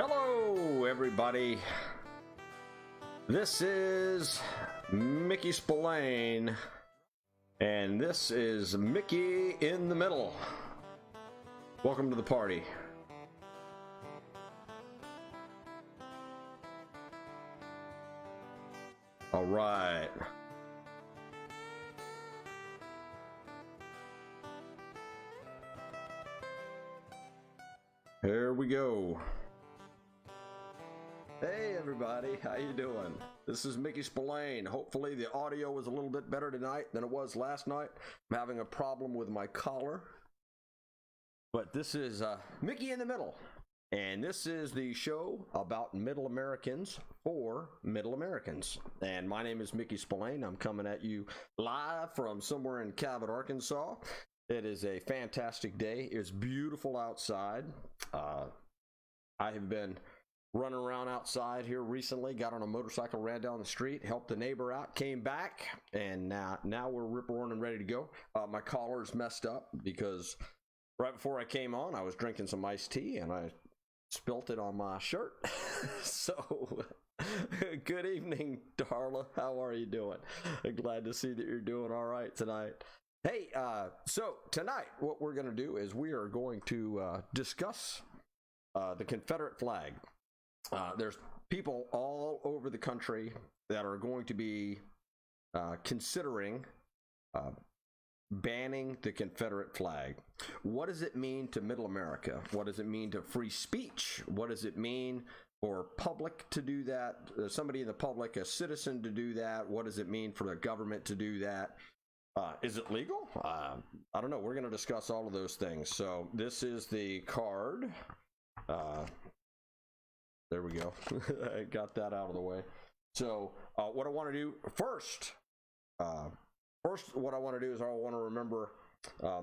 Hello, everybody. This is Mickey Spillane, and this is Mickey in the Middle. Welcome to the party. All right. Here we go. Hey everybody, how you doing? This is Mickey Spillane. Hopefully the audio is a little bit better tonight than it was last night. I'm having a problem with my collar. But this is Mickey in the Middle. And this is the show about Middle Americans for Middle Americans. And my name is Mickey Spillane. I'm coming at you live from somewhere in Cabot, Arkansas. It is a fantastic day. It's beautiful outside. I have been running around outside here recently, got on a motorcycle, ran down the street, helped a neighbor out, came back, and now we're rip-roaring and ready to go. My collar's messed up because right before I came on, I was drinking some iced tea and I spilt it on my shirt. So, good evening, Darla. How are you doing? I'm glad to see that you're doing all right tonight. Hey, so tonight what we're going to do is we are going to discuss the Confederate flag. There's people all over the country that are going to be considering banning the Confederate flag. What does it mean to Middle America? What does it mean to free speech? What does it mean for public to do that? Somebody in the public, a citizen to do that? What does it mean for the government to do that? Is it legal? I don't know. We're going to discuss all of those things. So this is the card. There we go. I got that out of the way. So what I want to do first, what I want to do is I want to remember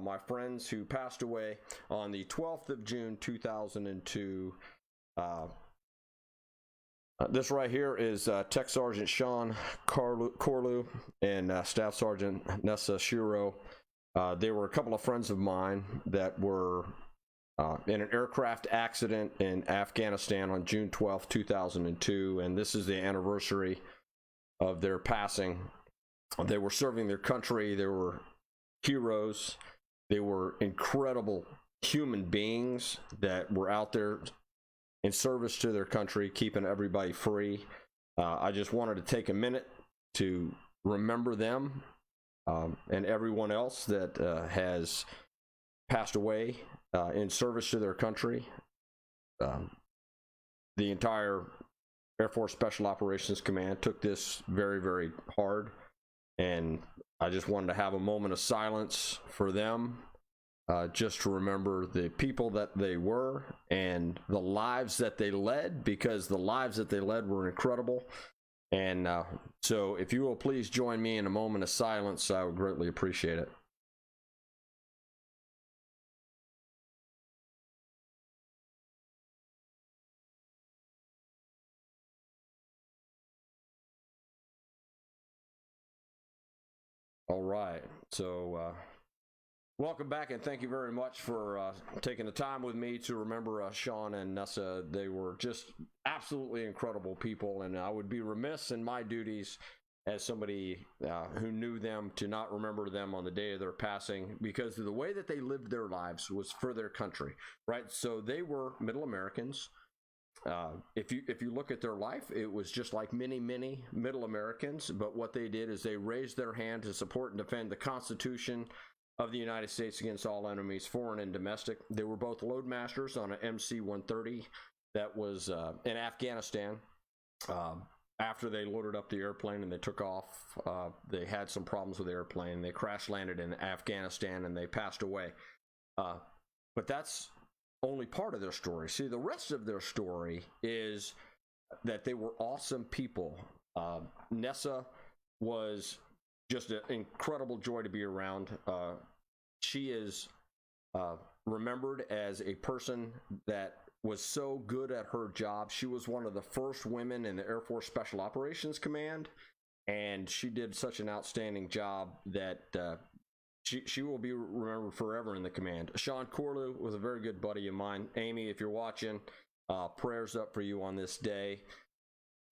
my friends who passed away on the 12th of June, 2002. This right here is Tech Sergeant Sean Corlew and Staff Sergeant Nessa Shiro. They were a couple of friends of mine that were in an aircraft accident in Afghanistan on June 12, 2002, and this is the anniversary of their passing. They were serving their country. They were heroes. They were incredible human beings that were out there in service to their country, keeping everybody free. I just wanted to take a minute to remember them and everyone else that has passed away in service to their country. The entire Air Force Special Operations Command took this very, very hard, and I just wanted to have a moment of silence for them, just to remember the people that they were and the lives that they led, because the lives that they led were incredible. And so if you will please join me in a moment of silence, I would greatly appreciate it. All right, so welcome back, and thank you very much for taking the time with me to remember Sean and Nessa. They were just absolutely incredible people, and I would be remiss in my duties as somebody who knew them to not remember them on the day of their passing, because the way that they lived their lives was for their country, right? So they were Middle Americans. If you look at their life, it was just like many Middle Americans, but what they did is they raised their hand to support and defend the Constitution of the United States against all enemies, foreign and domestic. They were both loadmasters on an MC-130 that was in Afghanistan. After they loaded up the airplane and they took off, they had some problems with the airplane. They crash landed in Afghanistan and they passed away. But that's only part of their story. See, the rest of their story is that they were awesome people. Nessa was just an incredible joy to be around. She is remembered as a person that was so good at her job. She was one of the first women in the Air Force Special Operations Command, and she did such an outstanding job that she will be remembered forever in the command. Sean Corlew was a very good buddy of mine. Amy, if you're watching, Prayers up for you on this day.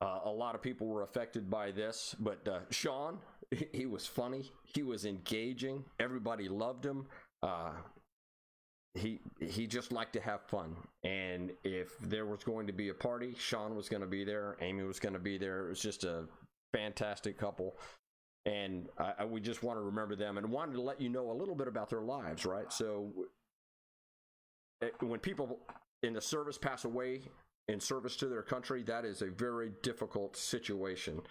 A lot of people were affected by this, but Sean, he was funny. He was engaging. Everybody loved him. He just liked to have fun. And if there was going to be a party, Sean was going to be there. Amy was going to be there. It was just a fantastic couple. And we just want to remember them and wanted to let you know a little bit about their lives, right? So when people in the service pass away in service to their country, that is a very difficult situation.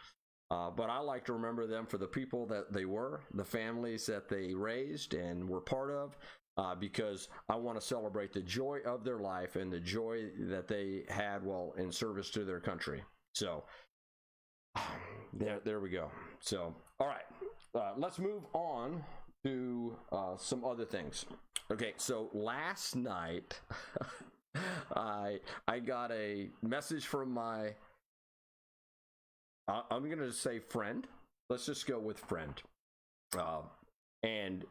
But I like to remember them for the people that they were, the families that they raised and were part of, because I want to celebrate the joy of their life and the joy that they had while in service to their country. So there we go. So, all right, let's move on to some other things. Okay, so last night I got a message from my, I'm going to say friend. Let's just go with friend. And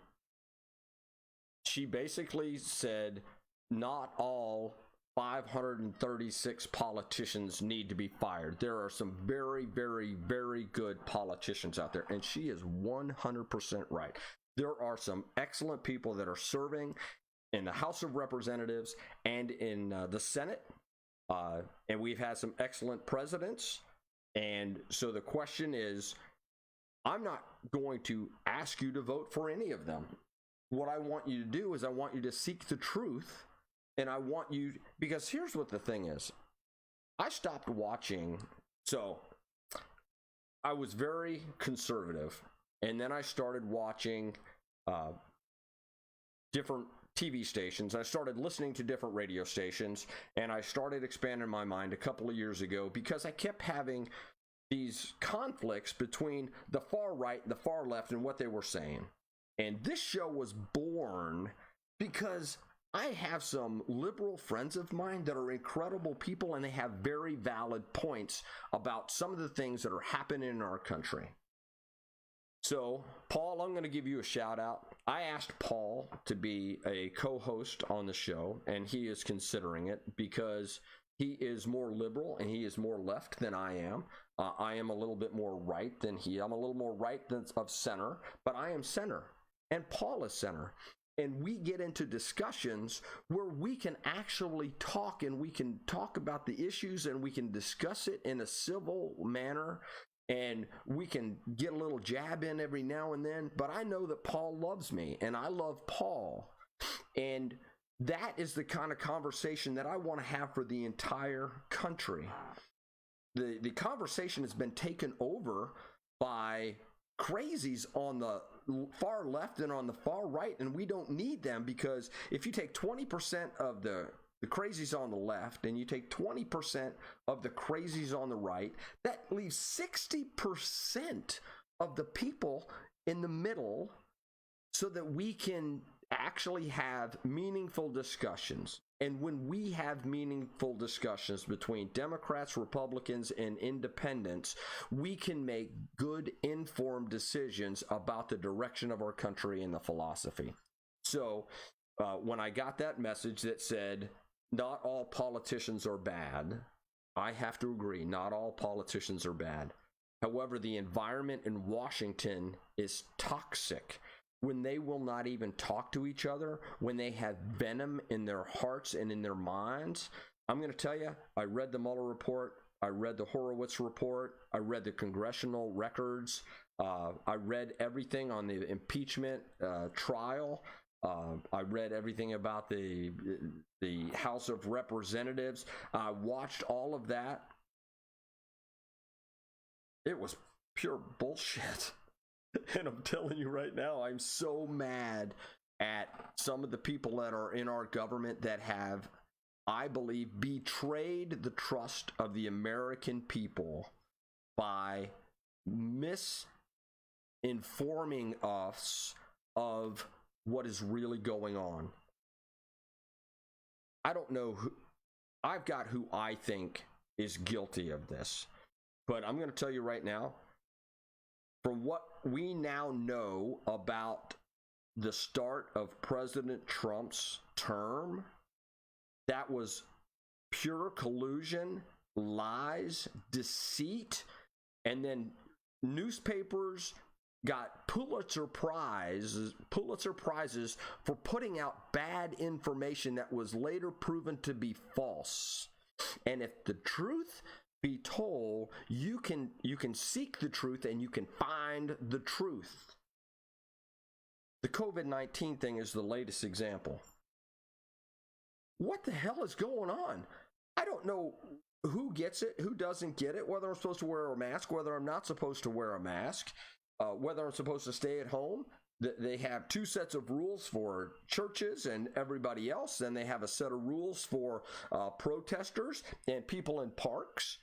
she basically said, not all 536 politicians need to be fired. There are some very, very, very good politicians out there. And she is 100% right. There are some excellent people that are serving in the House of Representatives and in the Senate. And we've had some excellent presidents. And so the question is, I'm not going to ask you to vote for any of them. What I want you to do is I want you to seek the truth. And I want you, because here's what the thing is. I stopped watching. So I was very conservative. And then I started watching different TV stations. I started listening to different radio stations, and I started expanding my mind a couple of years ago because I kept having these conflicts between the far right and the far left and what they were saying. And this show was born because I have some liberal friends of mine that are incredible people, and they have very valid points about some of the things that are happening in our country. So, Paul, I'm going to give you a shout out. I asked Paul to be a co-host on the show, and he is considering it because he is more liberal and he is more left than I am. I am a little bit more right than he. I'm a little more right than of center, but I am center, and Paul is center. And we get into discussions where we can actually talk, and we can talk about the issues, and we can discuss it in a civil manner. And we can get a little jab in every now and then, but I know that Paul loves me, and I love Paul. And that is the kind of conversation that I want to have for the entire country. The conversation has been taken over by crazies on the far left and on the far right, and we don't need them, because if you take 20% of the crazies on the left and you take 20% of the crazies on the right, that leaves 60% of the people in the middle, so that we can actually have meaningful discussions. And when we have meaningful discussions between Democrats, Republicans, and independents, we can make good, informed decisions about the direction of our country and the philosophy. So when I got that message that said, not all politicians are bad, I have to agree, not all politicians are bad. However, the environment in Washington is toxic. When they will not even talk to each other, when they have venom in their hearts and in their minds. I'm going to tell you, I read the Mueller report, I read the Horowitz report, I read the congressional records, I read everything on the impeachment trial. I read everything about the House of Representatives. I watched all of that. It was pure bullshit. And I'm telling you right now, I'm so mad at some of the people that are in our government that have, I believe, betrayed the trust of the American people by misinforming us of what is really going on. I don't know who, I've got who I think is guilty of this, but I'm going to tell you right now, from what we now know about the start of President Trump's term, that was pure collusion, lies, deceit, and then newspapers got Pulitzer prizes for putting out bad information that was later proven to be false. And if the truth be told, you can seek the truth and you can find the truth. The COVID-19 thing is the latest example. What the hell is going on? I don't know who gets it, who doesn't get it, whether I'm supposed to wear a mask, whether I'm not supposed to wear a mask, whether I'm supposed to stay at home. They have two sets of rules for churches and everybody else. Then they have a set of rules for protesters and people in parks.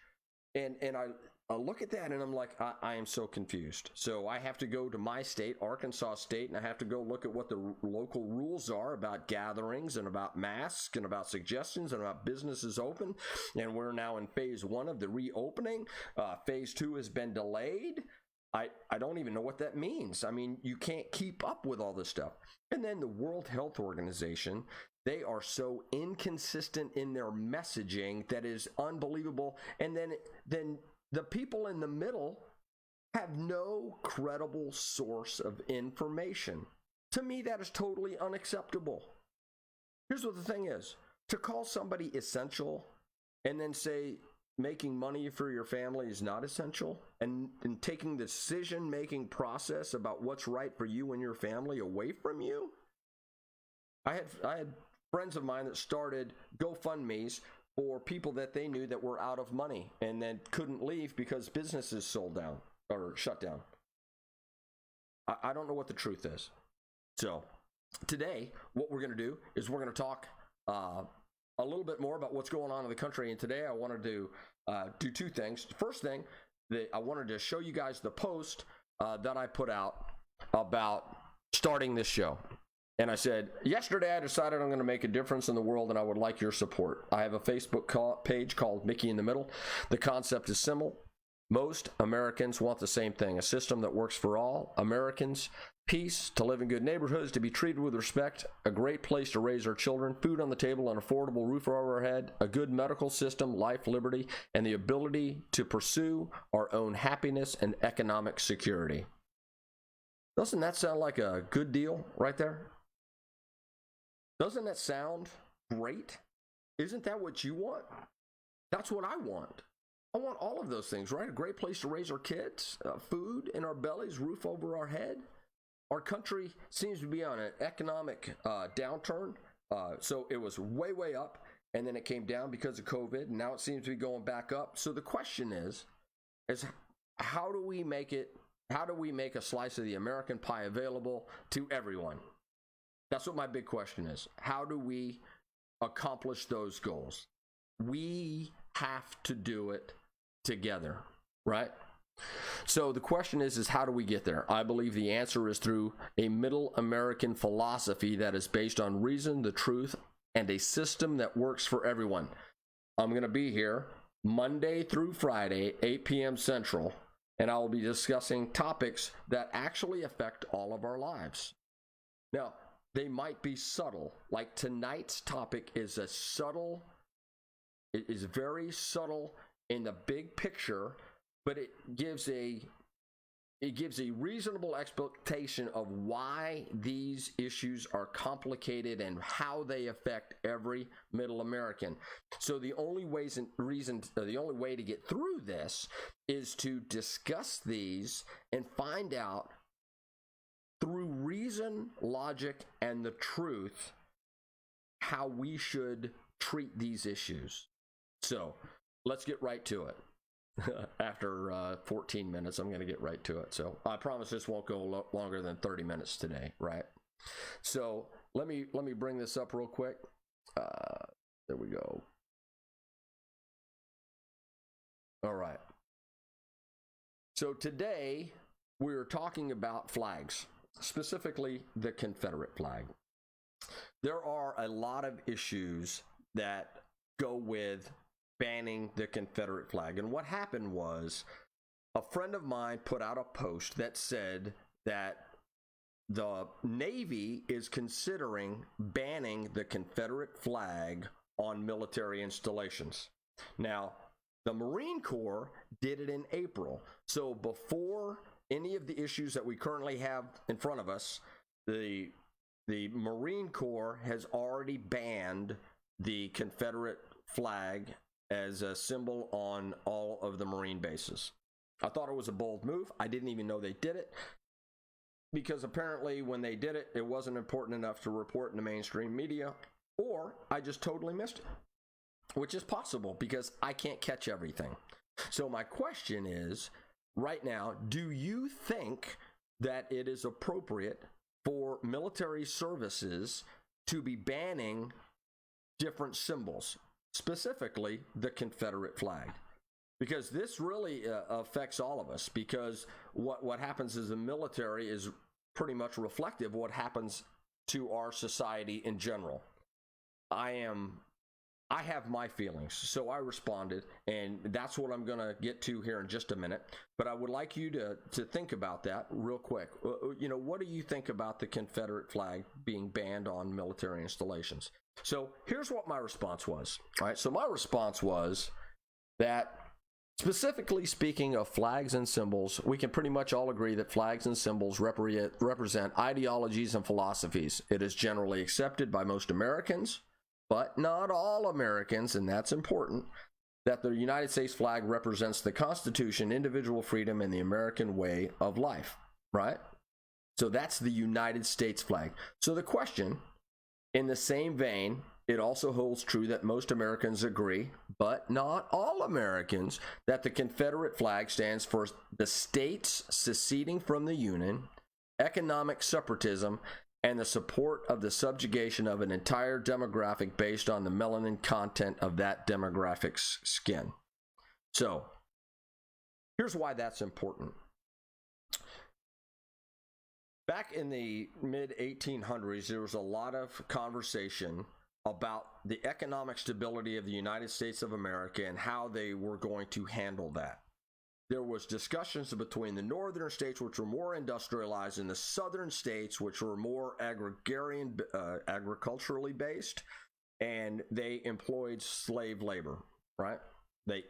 And I look at that and I'm like, I am so confused. So I have to go to my state, Arkansas State, and I have to go look at what the local rules are about gatherings and about masks and about suggestions and about businesses open. And we're now in phase 1 of the reopening. Phase 2 has been delayed. I don't even know what that means. I mean, you can't keep up with all this stuff. And then the World Health Organization, they are so inconsistent in their messaging that is unbelievable. And then the people in the middle have no credible source of information. To me, that is totally unacceptable. Here's what the thing is. To call somebody essential and then say making money for your family is not essential, and taking the decision-making process about what's right for you and your family away from you. I had friends of mine that started GoFundMes for people that they knew that were out of money and then couldn't leave because businesses sold down or shut down. I don't know what the truth is. So today, what we're going to do is we're going to talk a little bit more about what's going on in the country. And today I wanted to do two things. The first thing, I wanted to show you guys the post that I put out about starting this show. And I said, yesterday I decided I'm going to make a difference in the world and I would like your support. I have a Facebook page called Mickey in the Middle. The concept is simple. Most Americans want the same thing, a system that works for all Americans, peace, to live in good neighborhoods, to be treated with respect, a great place to raise our children, food on the table, an affordable roof over our head, a good medical system, life, liberty, and the ability to pursue our own happiness and economic security. Doesn't that sound like a good deal right there? Doesn't that sound great? Isn't that what you want? That's what I want. I want all of those things, right? A great place to raise our kids, food in our bellies, roof over our head. Our country seems to be on an economic downturn. So it was way, way up, and then it came down because of COVID, and now it seems to be going back up. So the question is how do we make a slice of the American pie available to everyone? That's what my big question is. How do we accomplish those goals? We have to do it together, right? So the question is how do we get there? I believe the answer is through a middle American philosophy that is based on reason, the truth, and a system that works for everyone. I'm going to be here Monday through Friday, 8 p.m. Central, and I will be discussing topics that actually affect all of our lives. Now, they might be subtle, like tonight's topic is very subtle in the big picture, but it gives a reasonable expectation of why these issues are complicated and how they affect every middle American. So the only way to get through this is to discuss these and find out through reason, logic, and the truth how we should treat these issues. So let's get right to it. After 14 minutes, I'm going to get right to it. So I promise this won't go longer than 30 minutes today, right? So let me bring this up real quick. There we go. All right. So today we're talking about flags, specifically the Confederate flag. There are a lot of issues that go with banning the Confederate flag. And what happened was a friend of mine put out a post that said that the Navy is considering banning the Confederate flag on military installations. Now, the Marine Corps did it in April. So before any of the issues that we currently have in front of us, the Marine Corps has already banned the Confederate flag as a symbol on all of the Marine bases. I thought it was a bold move. I didn't even know they did it, because apparently when they did it, it wasn't important enough to report in the mainstream media, or I just totally missed it, which is possible because I can't catch everything. So my question is, right now, do you think that it is appropriate for military services to be banning different symbols, specifically the Confederate flag? Because this really affects all of us, because what happens is the military is pretty much reflective of what happens to our society in general. I have my feelings, so I responded, and that's what I'm going to get to here in just a minute. But I would like you to think about that real quick. You know, what do you think about the Confederate flag being banned on military installations? So here's what my response was. All right, so my response was that, specifically speaking of flags and symbols, we can pretty much all agree that flags and symbols represent ideologies and philosophies. It is generally accepted by most Americans, but not all Americans, and that's important, that the United States flag represents the Constitution, individual freedom, and the American way of life, right? So that's the United States flag. So the question, in the same vein, it also holds true that most Americans agree, but not all Americans, that the Confederate flag stands for the states seceding from the Union, economic separatism, and the support of the subjugation of an entire demographic based on the melanin content of that demographic's skin. So, here's why that's important. Back in the mid-1800s, there was a lot of conversation about the economic stability of the United States of America and how they were going to handle that. There was discussions between the northern states, which were more industrialized, and the southern states, which were more agrarian, agriculturally based, and they employed slave labor, right? They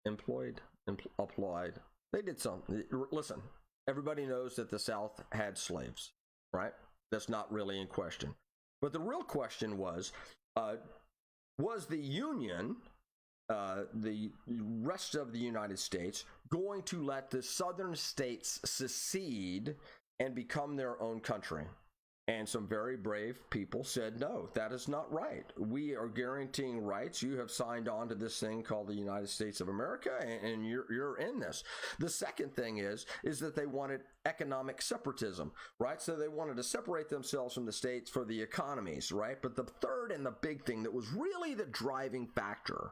employed, they did something. Listen, everybody knows that the South had slaves, right? That's not really in question. But the real question was the Union, the rest of the United States, going to let the southern states secede and become their own country? And some very brave people said, no, that is not right. We are guaranteeing rights. You have signed on to this thing called the United States of America, and you're in this. The second thing is that they wanted economic separatism, right? So they wanted to separate themselves from the states for the economies, right? But the third and the big thing that was really the driving factor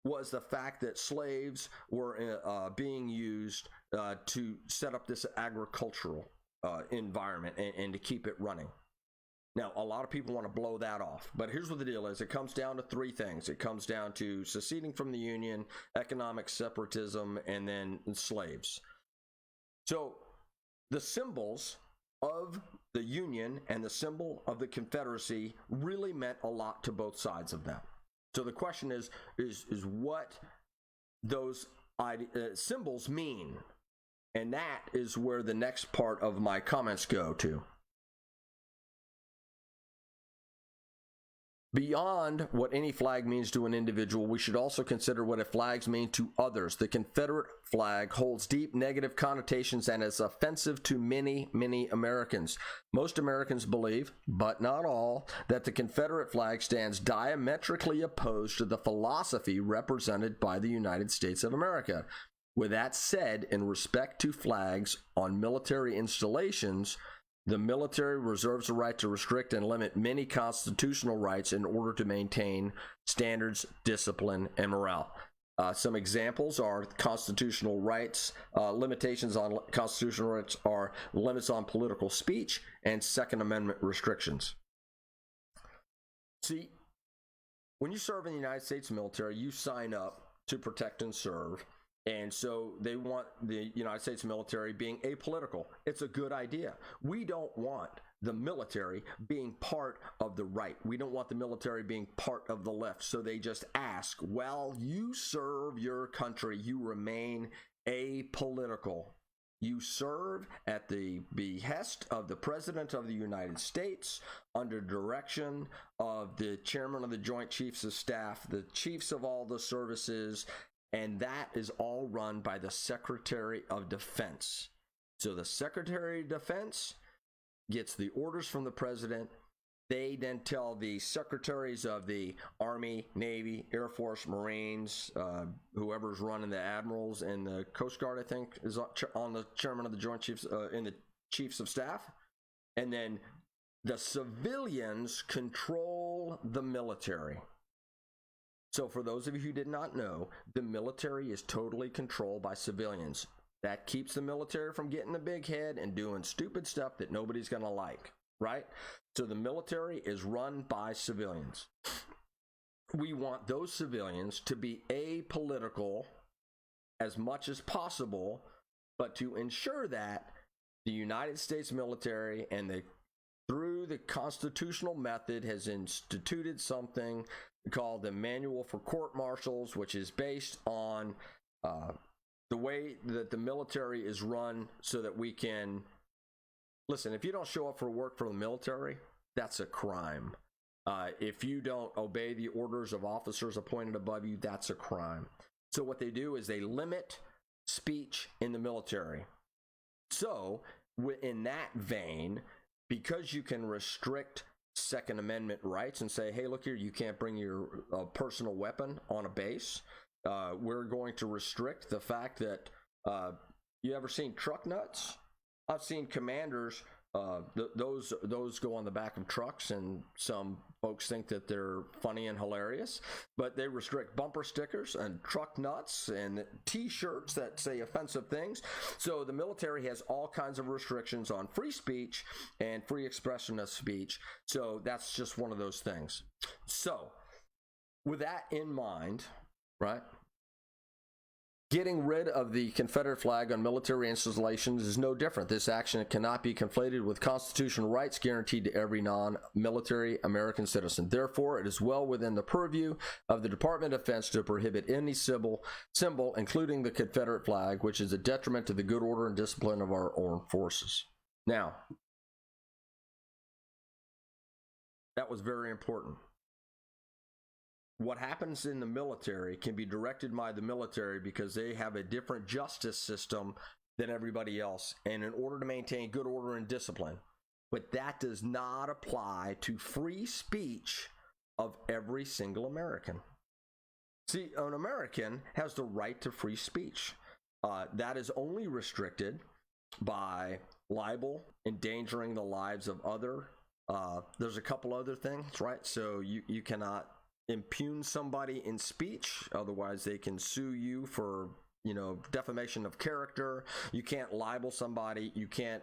was the fact that slaves were being used to set up this agricultural environment and to keep it running. Now, a lot of people want to blow that off, but here's what the deal is. It comes down to three things. It comes down to seceding from the Union, economic separatism, and then slaves. So the symbols of the Union and the symbol of the Confederacy really meant a lot to both sides of them. So the question is what those symbols mean. And that is where the next part of my comments go to. Beyond what any flag means to an individual, we should also consider what flags mean to others. The Confederate flag holds deep negative connotations and is offensive to many, many Americans. Most Americans believe, but not all, that the Confederate flag stands diametrically opposed to the philosophy represented by the United States of America. With that said, in respect to flags on military installations, the military reserves the right to restrict and limit many constitutional rights in order to maintain standards, discipline, and morale. Some examples are constitutional rights. Limitations on constitutional rights are limits on political speech and Second Amendment restrictions. See, when you serve in the United States military, you sign up to protect and serve. And so they want the United States military being apolitical. It's a good idea. We don't want the military being part of the right. We don't want the military being part of the left. So they just ask, well, you serve your country, you remain apolitical. You serve at the behest of the President of the United States under direction of the chairman of the Joint Chiefs of Staff, the chiefs of all the services, and that is all run by the Secretary of Defense. So the Secretary of Defense gets the orders from the President. They then tell the secretaries of the Army, Navy, Air Force, Marines, whoever's running the admirals and the Coast Guard, I think, is on the chairman of the Joint Chiefs, in the Chiefs of Staff. And then the civilians control the military. So for those of you who did not know, the military is totally controlled by civilians. That keeps the military from getting a big head and doing stupid stuff that nobody's going to like, right? So the military is run by civilians. We want those civilians to be apolitical as much as possible, but to ensure that the United States military and through the constitutional method has instituted something called the Manual for Court Martials, which is based on the way that the military is run so that we can... Listen, if you don't show up for work for the military, that's a crime. If you don't obey the orders of officers appointed above you, that's a crime. So what they do is they limit speech in the military. So in that vein, because you can restrict Second Amendment rights and say, hey, look here, you can't bring your personal weapon on a base. We're going to restrict the fact that you ever seen truck nuts? I've seen commanders, those go on the back of trucks, and some folks think that they're funny and hilarious, but they restrict bumper stickers and truck nuts and t-shirts that say offensive things. So the military has all kinds of restrictions on free speech and free expression of speech. So that's just one of those things. So with that in mind, right? Getting rid of the Confederate flag on military installations is no different. This action cannot be conflated with constitutional rights guaranteed to every non-military American citizen. Therefore, it is well within the purview of the Department of Defense to prohibit any symbol, including the Confederate flag, which is a detriment to the good order and discipline of our armed forces. Now, that was very important. What happens in the military can be directed by the military because they have a different justice system than everybody else, and in order to maintain good order and discipline. But that does not apply to free speech of every single American. See, an American has the right to free speech. That is only restricted by libel, endangering the lives of other. There's a couple other things, right? So you cannot impugn somebody in speech, otherwise they can sue you for defamation of character. You can't libel somebody, you can't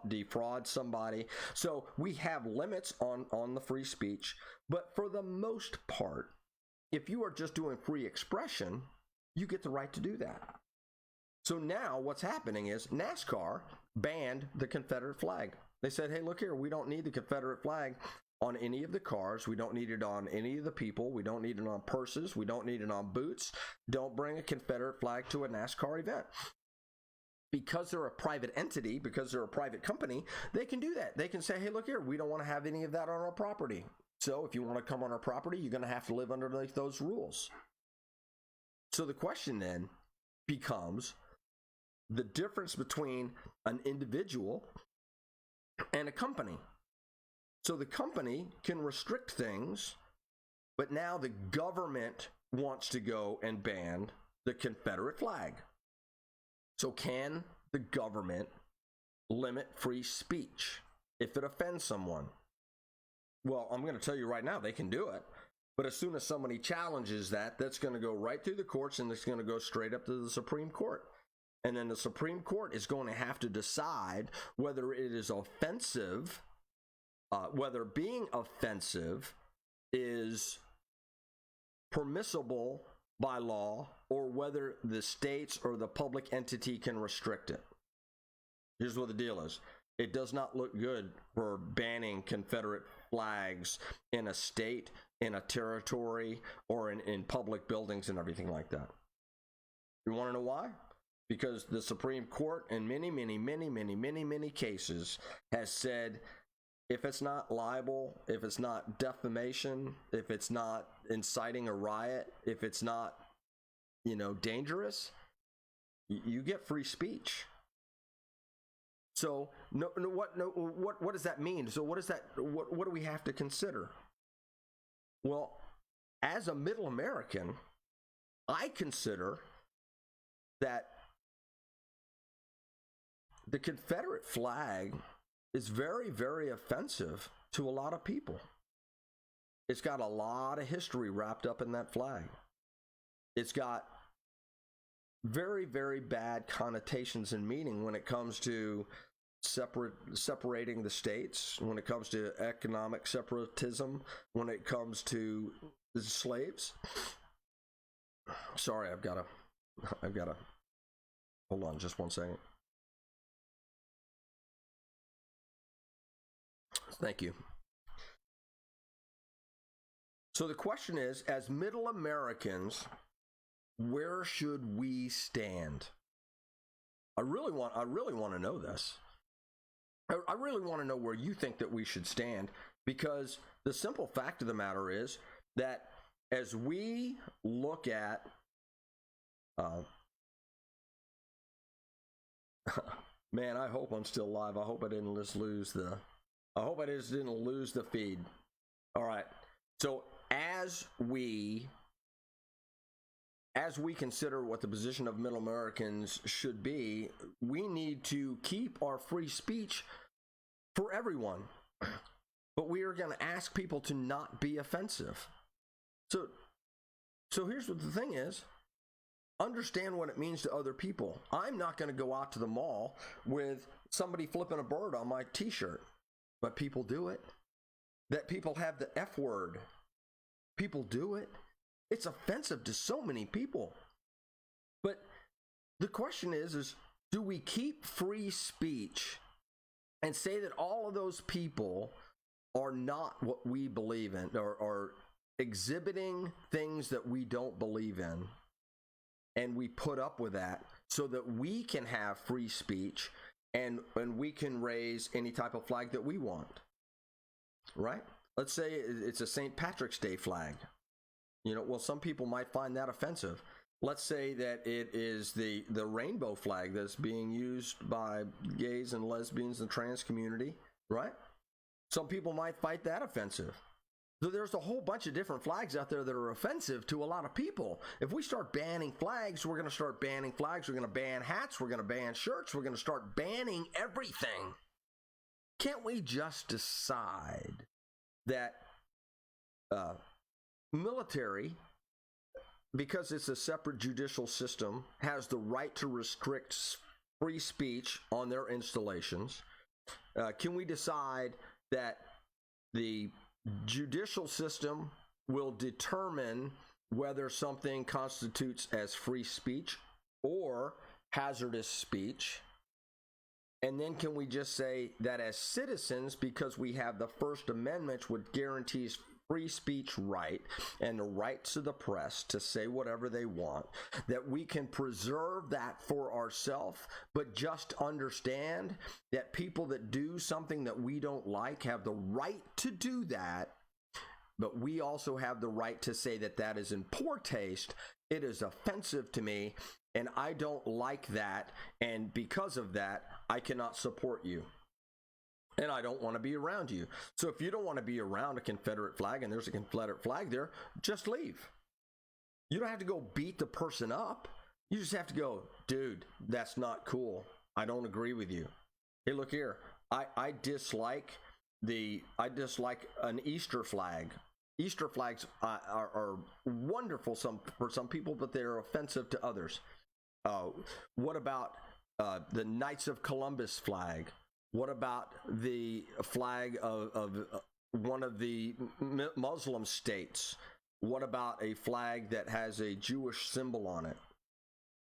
defraud somebody. So we have limits on the free speech, but for the most part, if you are just doing free expression, you get the right to do that. So now what's happening is NASCAR banned the Confederate flag. They said, hey, look here, we don't need the Confederate flag on any of the cars. We don't need it on any of the people. We don't need it on purses. We don't need it on boots. Don't bring a Confederate flag to a NASCAR event. Because they're a private entity, because they're a private company, they can do that. They can say, hey, look here, we don't want to have any of that on our property. So if you want to come on our property, you're going to have to live underneath those rules. So the question then becomes the difference between an individual and a company. So the company can restrict things, but now the government wants to go and ban the Confederate flag. So can the government limit free speech if it offends someone? Well, I'm going to tell you right now, they can do it. But as soon as somebody challenges that, that's going to go right through the courts, and it's going to go straight up to the Supreme Court. And then the Supreme Court is going to have to decide whether it is offensive, whether being offensive is permissible by law, or whether the states or the public entity can restrict it. Here's what the deal is. It does not look good for banning Confederate flags in a state, in a territory, or in public buildings and everything like that. You want to know why? Because the Supreme Court in many cases has said if it's not libel, if it's not defamation, if it's not inciting a riot, if it's not, dangerous, you get free speech. So what does that mean? So what do we have to consider? Well, as a middle American, I consider that the Confederate flag is very, very offensive to a lot of people. It's got a lot of history wrapped up in that flag. It's got very, very bad connotations and meaning when it comes to separating the states, when it comes to economic separatism, when it comes to slaves. Sorry, I've got to hold on just one second. Thank you. So the question is, as middle Americans, where should we stand? I really want to know this. I really want to know where you think that we should stand, because the simple fact of the matter is that as we look at man, I hope I'm still live. I hope I didn't just lose the feed. All right. So as we consider what the position of middle Americans should be, we need to keep our free speech for everyone. But we are going to ask people to not be offensive. So here's what the thing is. Understand what it means to other people. I'm not going to go out to the mall with somebody flipping a bird on my t-shirt, but people do it. That people have the F word. People do it. It's offensive to so many people. But the question is do we keep free speech and say that all of those people are not what we believe in, or exhibiting things that we don't believe in, and we put up with that so that we can have free speech and we can raise any type of flag that we want, right? Let's say it's a St. Patrick's Day flag. Well, some people might find that offensive. Let's say that it is the rainbow flag that's being used by gays and lesbians and trans community, right? Some people might find that offensive. So there's a whole bunch of different flags out there that are offensive to a lot of people. If we start banning flags, we're going to start banning flags. We're going to ban hats. We're going to ban shirts. We're going to start banning everything. Can't we just decide that military, because it's a separate judicial system, has the right to restrict free speech on their installations? Can we decide that the judicial system will determine whether something constitutes as free speech or hazardous speech? And then can we just say that as citizens, because we have the First Amendment, which guarantees free speech right and the rights to the press to say whatever they want, that we can preserve that for ourselves, but just understand that people that do something that we don't like have the right to do that, but we also have the right to say that that is in poor taste, it is offensive to me, and I don't like that, and because of that, I cannot support you. And I don't want to be around you. So if you don't want to be around a Confederate flag and there's a Confederate flag there, just leave. You don't have to go beat the person up. You just have to go, dude, that's not cool. I don't agree with you. Hey, look here. I dislike an Easter flag. Easter flags are wonderful for some people, but they're offensive to others. What about the Knights of Columbus flag? What about the flag of one of the Muslim states? What about a flag that has a Jewish symbol on it?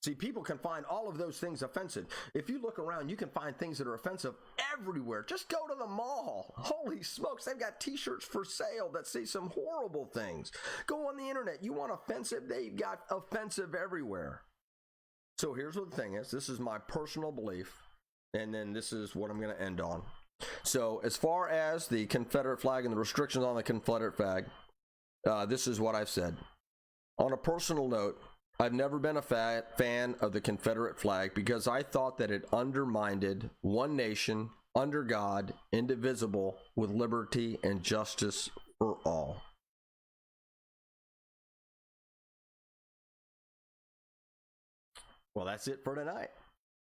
See, people can find all of those things offensive. If you look around, you can find things that are offensive everywhere. Just go to the mall. Holy smokes, they've got t-shirts for sale that say some horrible things. Go on the internet. You want offensive? They've got offensive everywhere. So here's what the thing is. This is my personal belief, and then this is what I'm going to end on. So as far as the Confederate flag and the restrictions on the Confederate flag, this is what I've said. On a personal note, I've never been a fan of the Confederate flag because I thought that it undermined one nation, under God, indivisible, with liberty and justice for all. Well, that's it for tonight.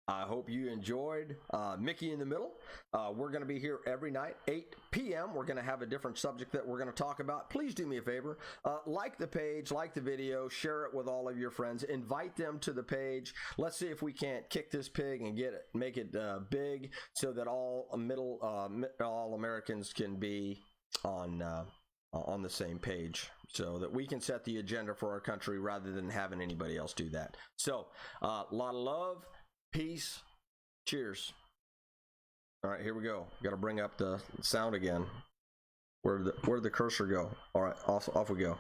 I hope you enjoyed Mickey in the Middle. We're going to be here every night, 8 p.m. We're going to have a different subject that we're going to talk about. Please do me a favor. Like the page, like the video, share it with all of your friends. Invite them to the page. Let's see if we can't kick this pig and make it big so that all Americans can be on the same page, so that we can set the agenda for our country rather than having anybody else do that. So, a lot of love. Peace. Cheers. All right, here we go. Got to bring up the sound again. Where'd the cursor go? All right, off we go.